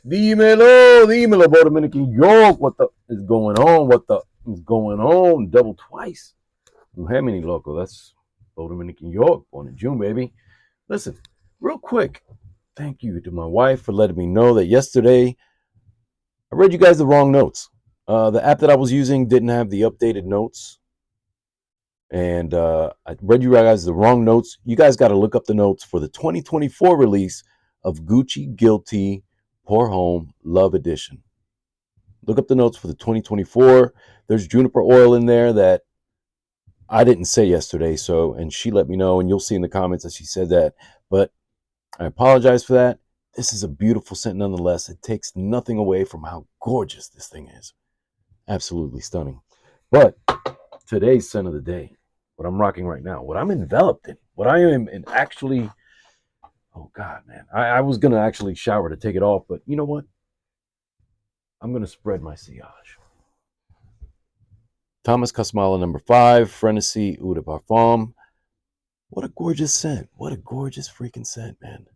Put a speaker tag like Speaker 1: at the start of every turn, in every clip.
Speaker 1: Dímelo, dímelo, Bo Dominican York. What the is going on? What the is going on? Double twice. Muhammad loco. That's Bo Dominican York, born in June, baby. Listen, real quick. Thank you to my wife for letting me know that yesterday I read you guys the wrong notes. The app that I was using didn't have the updated notes, and I read you guys the wrong notes. You guys got to look up the notes for the 2024 release of Gucci Guilty Poor Home Love Edition. Look up the notes for the 2024. There's juniper oil in there that I didn't say yesterday, and she let me know, and you'll see in the comments that she said that, but I apologize for that. This is a beautiful scent nonetheless. It takes nothing away from how gorgeous this thing is. Absolutely stunning. But today's scent of the day, what I'm rocking right now, what I'm enveloped in, what I am in actually, oh God, man. I was going to actually shower to take it off, but you know what? I'm going to spread my sillage. Thomas KOSMALA number 5, FRENESIE Eau de Parfum. What a gorgeous scent. What a gorgeous freaking scent, man.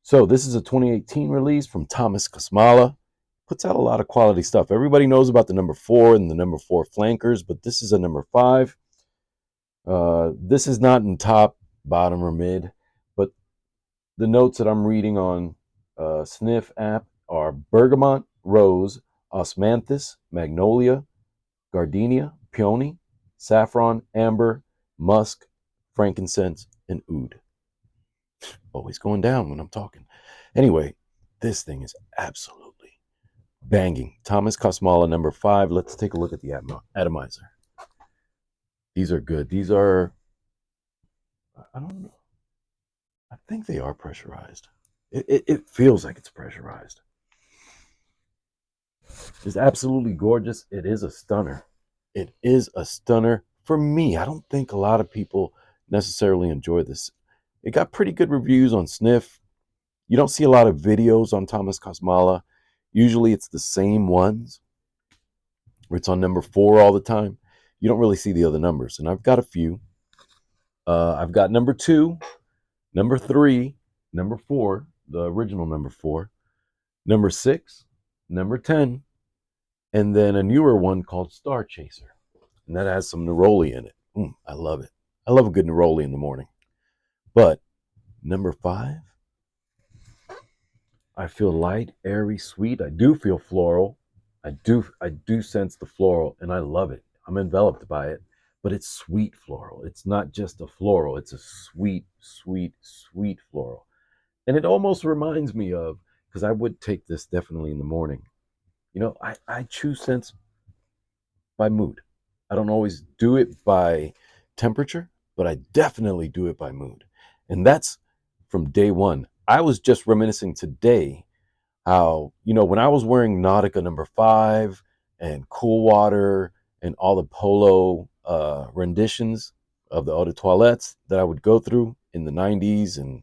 Speaker 1: So this is a 2018 release from Thomas KOSMALA. Puts out a lot of quality stuff. Everybody knows about the number 4 and the number 4 flankers, but this is a number 5. This is not in top, bottom, or mid, but the notes that I'm reading on Sniff app are bergamot, rose, osmanthus, magnolia, gardenia, peony, saffron, amber, musk, frankincense, and oud. Always going down when I'm talking. Anyway, this thing is absolutely banging. Thomas KOSMALA number 5. Let's take a look at the atomizer. These are good. These are, I don't know. I think they are pressurized. It feels like it's pressurized. It's absolutely gorgeous. It is a stunner. It is a stunner for me. I don't think a lot of people necessarily enjoy this. It got pretty good reviews on Sniff. You don't see a lot of videos on Thomas KOSMALA. Usually it's the same ones where it's on number 4 all the time. You don't really see the other numbers. And I've got a few. I've got number 2, number 3, number 4, the original number 4, number 6, number 10, and then a newer one called Star Chaser. And that has some neroli in it. I love it. I love a good neroli in the morning. But number 5, I feel light, airy, sweet. I do feel floral. I do sense the floral, and I love it. I'm enveloped by it, but it's sweet floral. It's not just a floral. It's a sweet, sweet, sweet floral. And it almost reminds me of, because I would take this definitely in the morning. You know, I choose scents by mood. I don't always do it by temperature, but I definitely do it by mood. And that's from day one. I was just reminiscing today how, when I was wearing Nautica number 5 and Cool Water and all the Polo renditions of the eau de toilettes that I would go through in the 90s and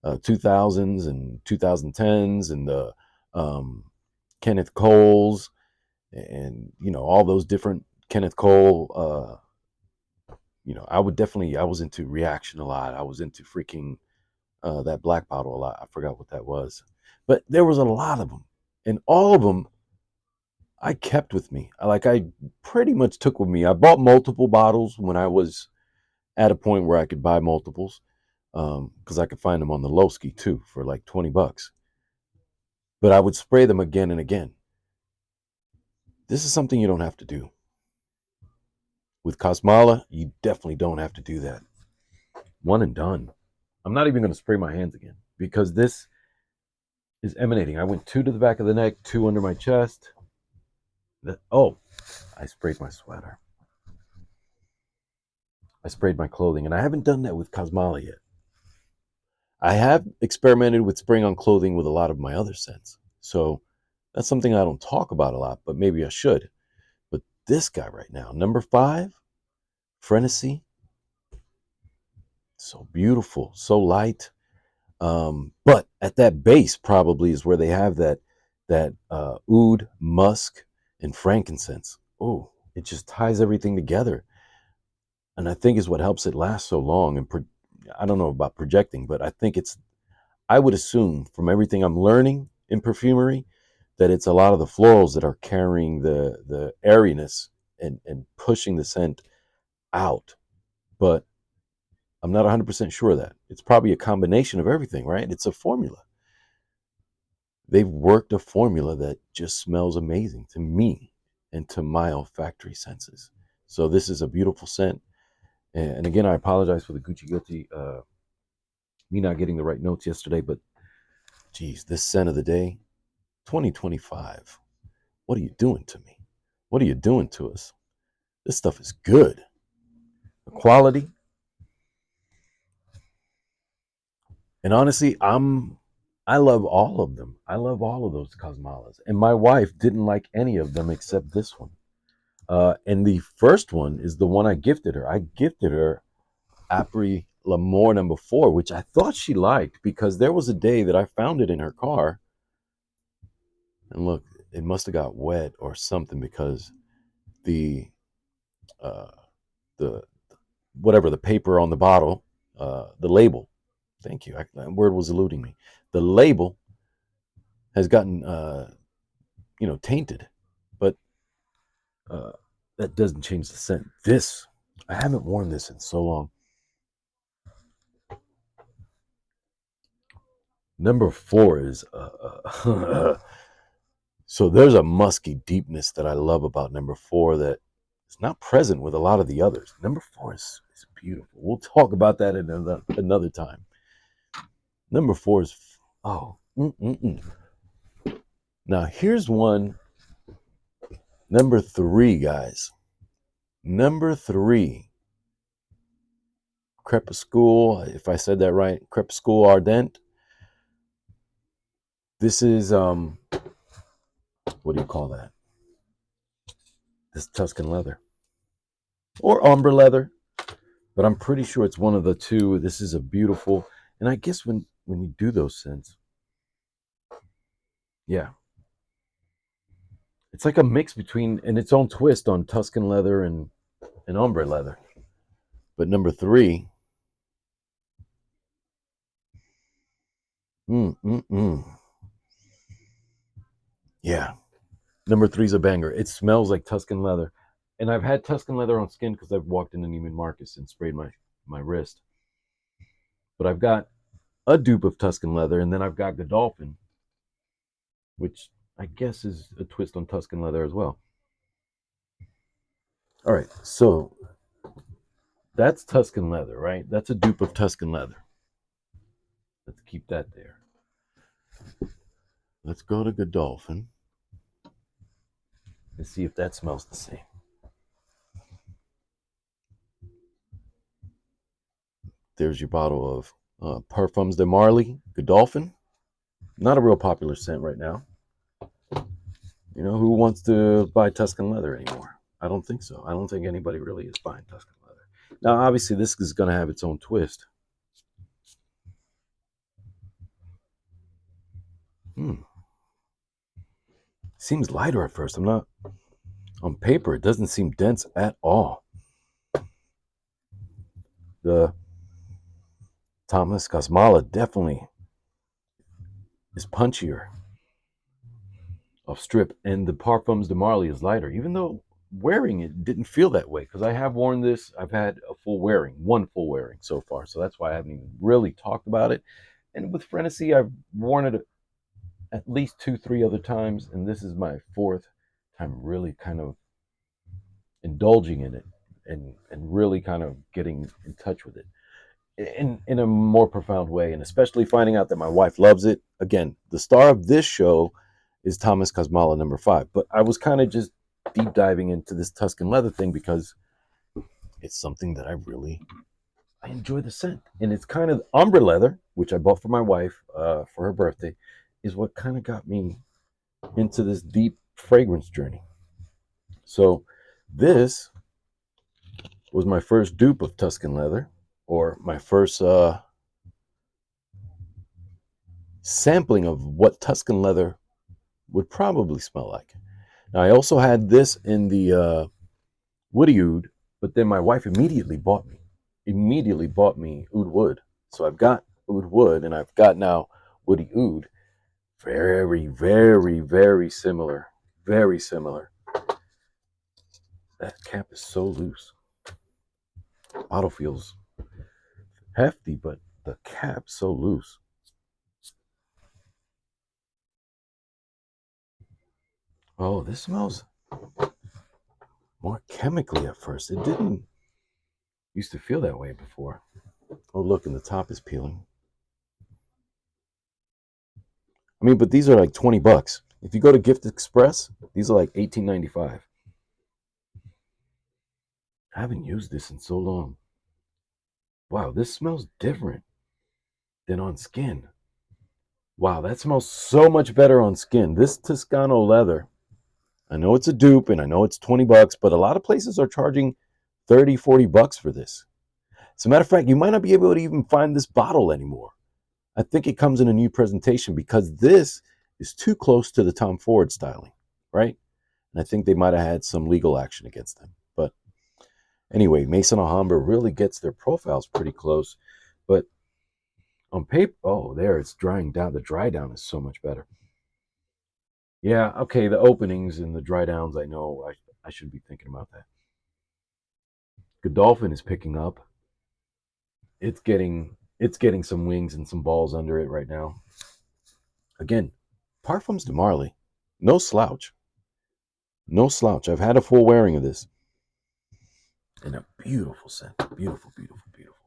Speaker 1: 2000s and 2010s and the Kenneth Coles and, all those different Kenneth Cole, I was into Reaction a lot. I was into freaking that Black Bottle a lot. I forgot what that was. But there was a lot of them. And all of them I kept with me. I pretty much took with me. I bought multiple bottles when I was at a point where I could buy multiples. Because I could find them on the Lowski too for like $20. But I would spray them again and again. This is something you don't have to do. With KOSMALA, you definitely don't have to do that. One and done. I'm not even going to spray my hands again because this is emanating. I went 2 to the back of the neck, 2 under my chest. I sprayed my sweater. I sprayed my clothing, and I haven't done that with KOSMALA yet. I have experimented with spraying on clothing with a lot of my other scents. So that's something I don't talk about a lot, but maybe I should. But this guy right now, number 5, FRENESIE. So beautiful, so light. But at that base probably is where they have that oud, musk, and frankincense. Oh, it just ties everything together. And I think is what helps it last so long. And I don't know about projecting, but I think it's I would assume from everything I'm learning in perfumery that it's a lot of the florals that are carrying the airiness and pushing the scent out. But I'm not 100% sure of that. It's probably a combination of everything, right? It's a formula. They've worked a formula that just smells amazing to me and to my olfactory senses. So this is a beautiful scent. And again, I apologize for the Gucci Guilty, me not getting the right notes yesterday, but geez, this scent of the day, 2025. What are you doing to me? What are you doing to us? This stuff is good. The quality. And honestly, I love all of them. I love all of those Kosmalas. And my wife didn't like any of them except this one. And the first one is the one I gifted her. I gifted her Apres L'Amour #4, which I thought she liked because there was a day that I found it in her car. And look, it must have got wet or something because the uh, the whatever the paper on the bottle, the label. Thank you. That word was eluding me. The label has gotten tainted, but that doesn't change the scent. This, I haven't worn this in so long. #4 is so there's a musky deepness that I love about #4 that is not present with a lot of the others. #4 is beautiful. We'll talk about that in another time. #4 is Now here's one. #3, guys. #3, Crepuscule. If I said that right, Crepuscule Ardent. This is what do you call that? This Tuscan leather or ombre leather, but I'm pretty sure it's one of the two. This is a beautiful, and I guess when you do those scents, yeah, it's like a mix between and its own twist on Tuscan leather and ombre leather. But #3, yeah, #3 is a banger. It smells like Tuscan leather, and I've had Tuscan leather on skin because I've walked into Neiman Marcus and sprayed my wrist. But I've got a dupe of Tuscan leather, and then I've got Godolphin, which I guess is a twist on Tuscan leather as well. All right, so that's Tuscan leather, right? That's a dupe of Tuscan leather. Let's keep that there. Let's go to Godolphin and see if that smells the same. There's your bottle of Parfums de Marly, Godolphin. Not a real popular scent right now. You know, who wants to buy Tuscan leather anymore? I don't think so. I don't think anybody really is buying Tuscan leather. Now, obviously, this is going to have its own twist. Seems lighter at first. I'm not on paper. It doesn't seem dense at all. The Thomas Kosmala definitely is punchier off strip, and the Parfums de Marly is lighter, even though wearing it didn't feel that way because I have worn this. I've had one full wearing so far, so that's why I haven't even really talked about it. And with FRENESIE, I've worn it at least 2-3 other times, and this is my 4th time really kind of indulging in it and really kind of getting in touch with it in a more profound way, and especially finding out that my wife loves it. Again, the star of this show is Thomas Kosmala #5, but I was kind of just deep diving into this Tuscan leather thing because it's something that I enjoy the scent, and it's kind of ombre leather, which I bought for my wife for her birthday, is what kind of got me into this deep fragrance journey. So this was my first dupe of Tuscan leather, or my first sampling of what Tuscan leather would probably smell like. Now, I also had this in the Woody Oud, but then my wife immediately bought me Oud Wood. So I've got Oud Wood, and I've got now woody oud. Very, very, very similar. Very similar. That cap is so loose. Bottle feels hefty, but the cap's so loose. Oh, this smells more chemically at first. It didn't used to feel that way before. Oh, look, and the top is peeling. I mean, but these are like $20. If you go to Gift Express, these are like $18.95. I haven't used this in so long. Wow, this smells different than on skin. Wow, that smells so much better on skin. This Toscano leather, I know it's a dupe and I know it's $20, but a lot of places are charging $30, $40 for this. As a matter of fact, you might not be able to even find this bottle anymore. I think it comes in a new presentation because this is too close to the Tom Ford styling, right? And I think they might have had some legal action against them. But anyway, Maison Alhambra really gets their profiles pretty close. But on paper, oh, there, it's drying down. The dry down is so much better. Yeah, okay, the openings and the dry downs, I know I should be thinking about that. Godolphin is picking up. It's getting some wings and some balls under it right now. Again, Parfums de Marly, no slouch. No slouch. I've had a full wearing of this. And a beautiful scent. Beautiful, beautiful, beautiful.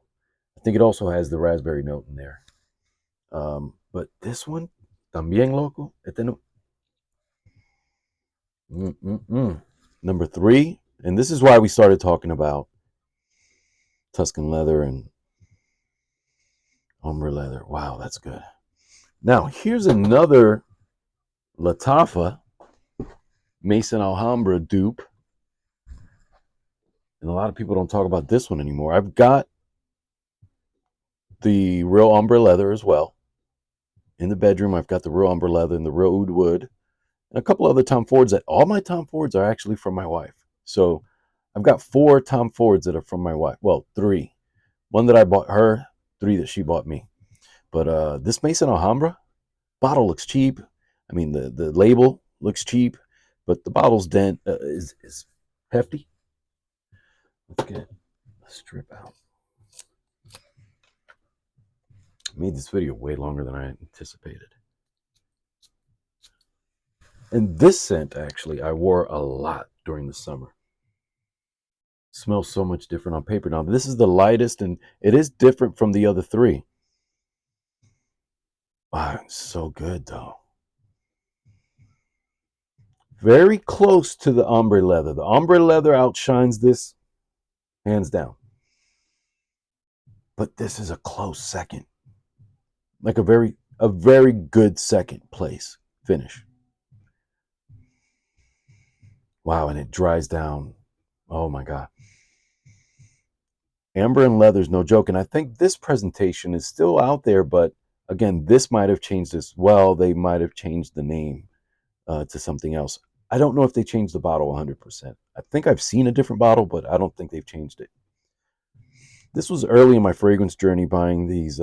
Speaker 1: I think it also has the raspberry note in there. But this one, También Loco. Number 3. And this is why we started talking about Tuscan leather and ombre leather. Wow, that's good. Now, here's another Latafa Maison Alhambra dupe. And a lot of people don't talk about this one anymore. I've got the real ombre leather as well. In the bedroom, I've got the real ombre leather and the real oud wood. And a couple other Tom Fords. All my Tom Fords are actually from my wife. So I've got 4 Tom Fords that are from my wife. Well, 3. 1 that I bought her, 3 that she bought me. But this Maison Alhambra bottle looks cheap. I mean, the label looks cheap, but the bottle's dent is hefty. Let's get a strip out. I made this video way longer than I anticipated. And this scent, actually, I wore a lot during the summer. Smells so much different on paper. Now, this is the lightest, and it is different from the other 3. Wow, it's so good, though. Very close to the ombre leather. The ombre leather outshines this, hands down. But this is a close second. Like a very good second place finish. Wow, and it dries down. Oh my God. Amber and leather is no joke. And I think this presentation is still out there, but again, this might have changed as well. They might have changed the name to something else. I don't know if they changed the bottle 100%. I think I've seen a different bottle, but I don't think they've changed it. This was early in my fragrance journey buying these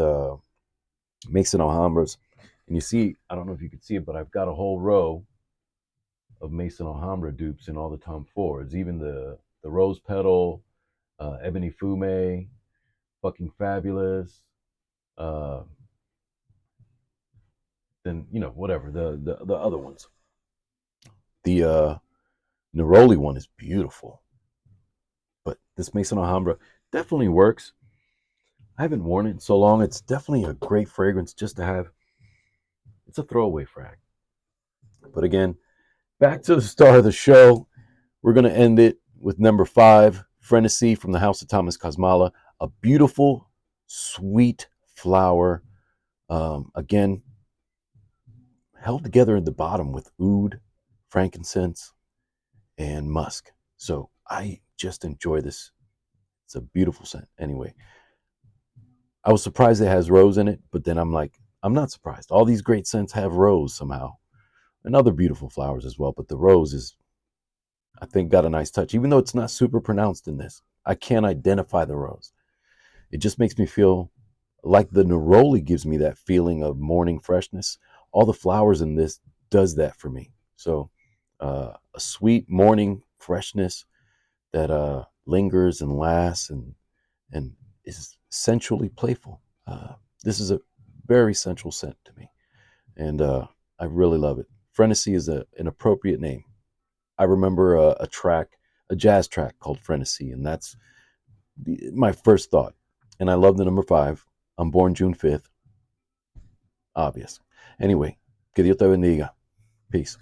Speaker 1: Maison Alhambras. And you see, I don't know if you can see it, but I've got a whole row of Maison Alhambra dupes in all the Tom Fords, even the Rose Petal, Ebony Fume, fucking Fabulous, then, you know, whatever, the other ones. The Neroli one is beautiful. But this Maison Alhambra definitely works. I haven't worn it in so long. It's definitely a great fragrance just to have. It's a throwaway frag. But again, back to the star of the show. We're going to end it with number 5, FRENESIE from the House of Thomas KOSMALA. A beautiful, sweet flower. Again, held together at the bottom with oud, frankincense, and musk. So I just enjoy this. It's a beautiful scent. Anyway, I was surprised it has rose in it, but then I'm like, I'm not surprised. All these great scents have rose somehow. And other beautiful flowers as well. But the rose is, I think, got a nice touch. Even though it's not super pronounced in this, I can't identify the rose. It just makes me feel like the neroli gives me that feeling of morning freshness. All the flowers in this does that for me. So a sweet morning freshness that lingers and lasts and is sensually playful. This is a very sensual scent to me, and I really love it. Frenesie is an appropriate name. I remember a jazz track called Frenesie, and that's my first thought. And I love the number 5. I'm born June 5th. Obvious. Anyway, que Dios te bendiga. Peace.